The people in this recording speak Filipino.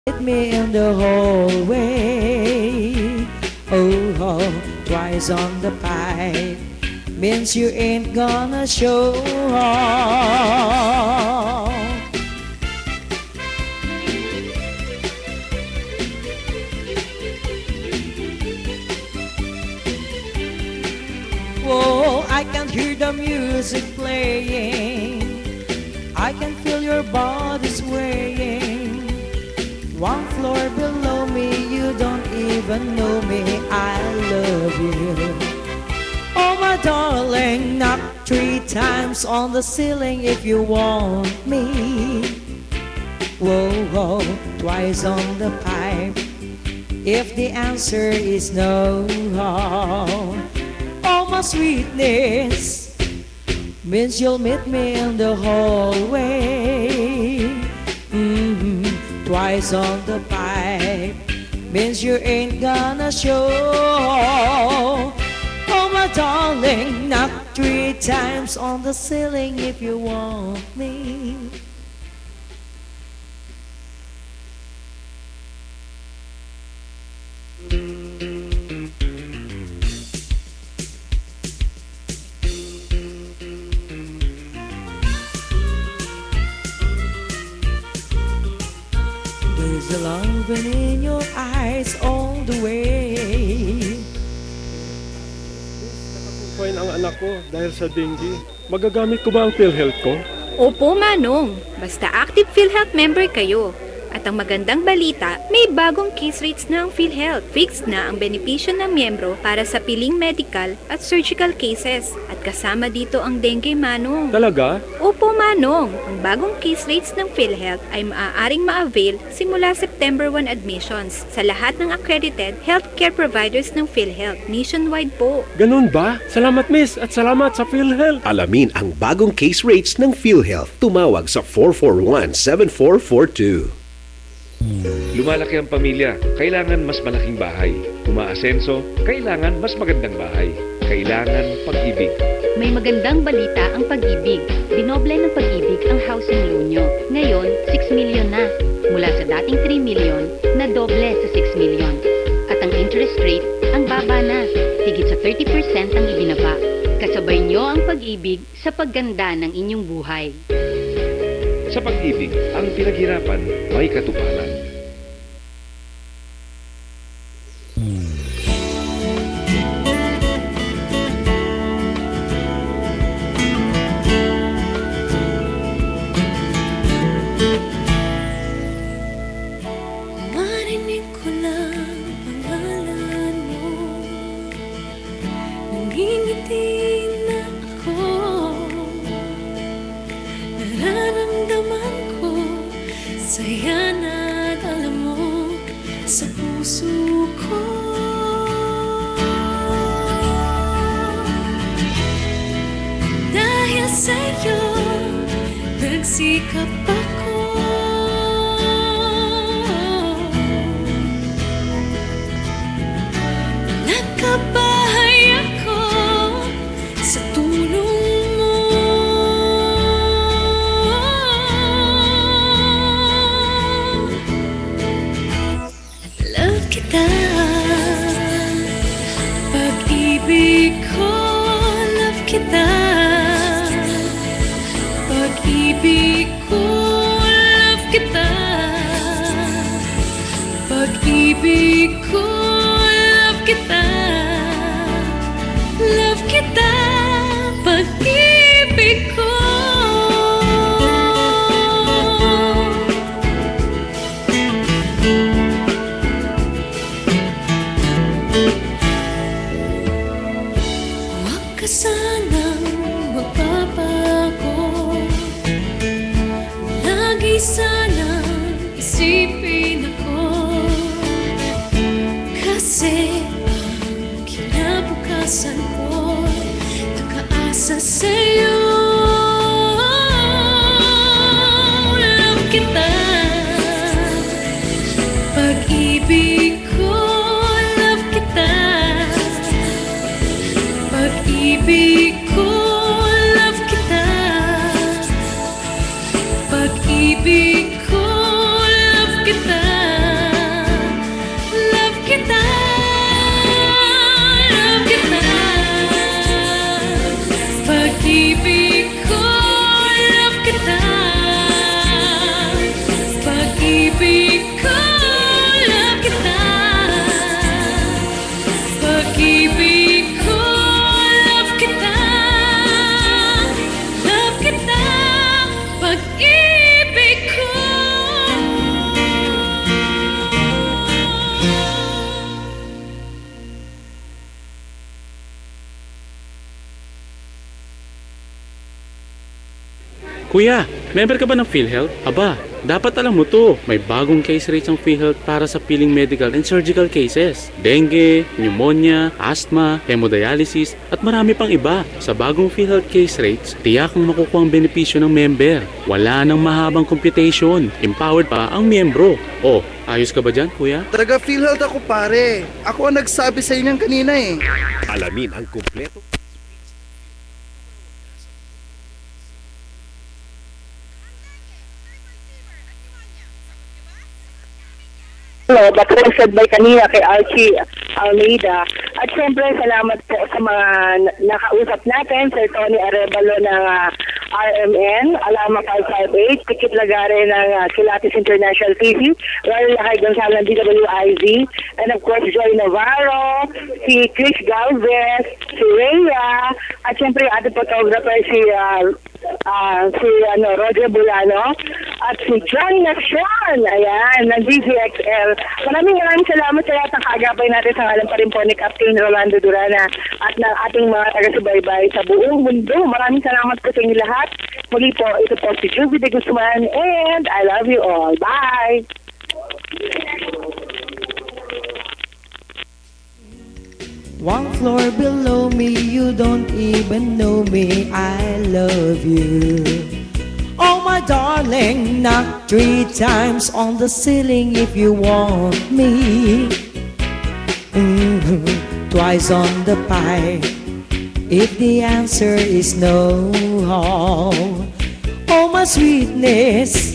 Meet me in the hallway. Oh, twice on the pipe means you ain't gonna show off. Whoa, I can hear the music playing. I can feel your body swaying. One floor below me, you don't even know me. I love you. Oh my darling, knock 3 times on the ceiling if you want me. Whoa, whoa, twice on the pipe if the answer is no. Oh my sweetness means you'll meet me in the hallway. Twice on the pipe means you ain't gonna show. Oh my darling, knock 3 times on the ceiling if you want me. There's a love in your eyes all the way. Fine ang anak ko dahil sa dengue. Magagamit ko ba ang PhilHealth ko? Opo, Manong. Basta active PhilHealth member kayo. At ang magandang balita, may bagong case rates na ang PhilHealth. Fixed na ang benepisyo ng miyembro para sa piling medical at surgical cases. At kasama dito ang dengue, Manong. Talaga? Opo, Manong. Ang bagong case rates ng PhilHealth ay maaaring ma-avail simula September 1 admissions sa lahat ng accredited healthcare providers ng PhilHealth. Nationwide po. Ganun ba? Salamat, miss, at salamat sa PhilHealth. Alamin ang bagong case rates ng PhilHealth. Tumawag sa 441-7442. Lumalaki ang pamilya, kailangan mas malaking bahay. Umaasenso, kailangan mas magandang bahay. Kailangan pag-ibig. May magandang balita ang pag-ibig. Dinoble ng pag-ibig ang housing loan nyo. Ngayon, 6 million na. Mula sa dating 3 million, na doble sa 6 million. At ang interest rate, ang baba na. Higit sa 30% ang ibinaba. Kasabay nyo ang pag-ibig sa pagganda ng inyong buhay. Sa pag-ibig, ang pinaghirapan may katuparan. Marinig ko lang pangalan mo, nangingiti na ako. Nararamdaman ko saya na dala mo sa puso ko. Dahil sa'yo nagsikap ako. Nagkabahay ako sa tulong mo. Love kita, pag-ibig ko. Love kita, pag-ibig ko. Love kita, pag-ibig ko. Love kita, love kita, pag-ibig ko. Huwag ka sanang magbabago. Lagi sanang isipin ako. Kasi ang kinabukasan ko'y nakaasa sa'yo. Love kita, pag-ibig ko. Love kita, pag-ibig ko. Love kita, pag-ibig ko. Love kita. Kuya, member ka ba ng PhilHealth? Aba, dapat alam mo to. May bagong case rates ang PhilHealth para sa piling medical and surgical cases. Dengue, pneumonia, asthma, hemodialysis, at marami pang iba. Sa bagong PhilHealth case rates, tiyak ang makukuha ang benepisyo ng member. Wala nang mahabang computation. Empowered pa ang miyembro. Oh, ayos ka ba dyan, kuya? Talaga PhilHealth ako pare. Ako ang nagsabi sa inyo kanina eh. Alamin ang kumpleto. Hello, requested by kanina kay Archie Almeida. At syempre, salamat po sa mga nakausap natin, Sir Tony Arevalo ng RMN, Alama 558, Tikit Lagare ng Kilatis International TV, Royal Lakay Gonzalo ng DWIZ, and of course, Joy Navarro, si Chris Galvez, si Rhea, at syempre, ating photographer si Roger Bulano, at si John Nation, ayan, ng DZXL. Maraming salamat sa lahat ng kaagapay natin sa ngalan pa rin po ni Captain Rolando Durana at ng ating mga taga-subaybay sa buong mundo. Maraming salamat po sa inyo lahat. Muli po, ito po si Juvie de Guzman and I love you all. Bye! One floor below me, you don't even know me, I love you. Oh my darling, knock 3 times on the ceiling if you want me. Twice on the pipe if the answer is no. Oh my sweetness,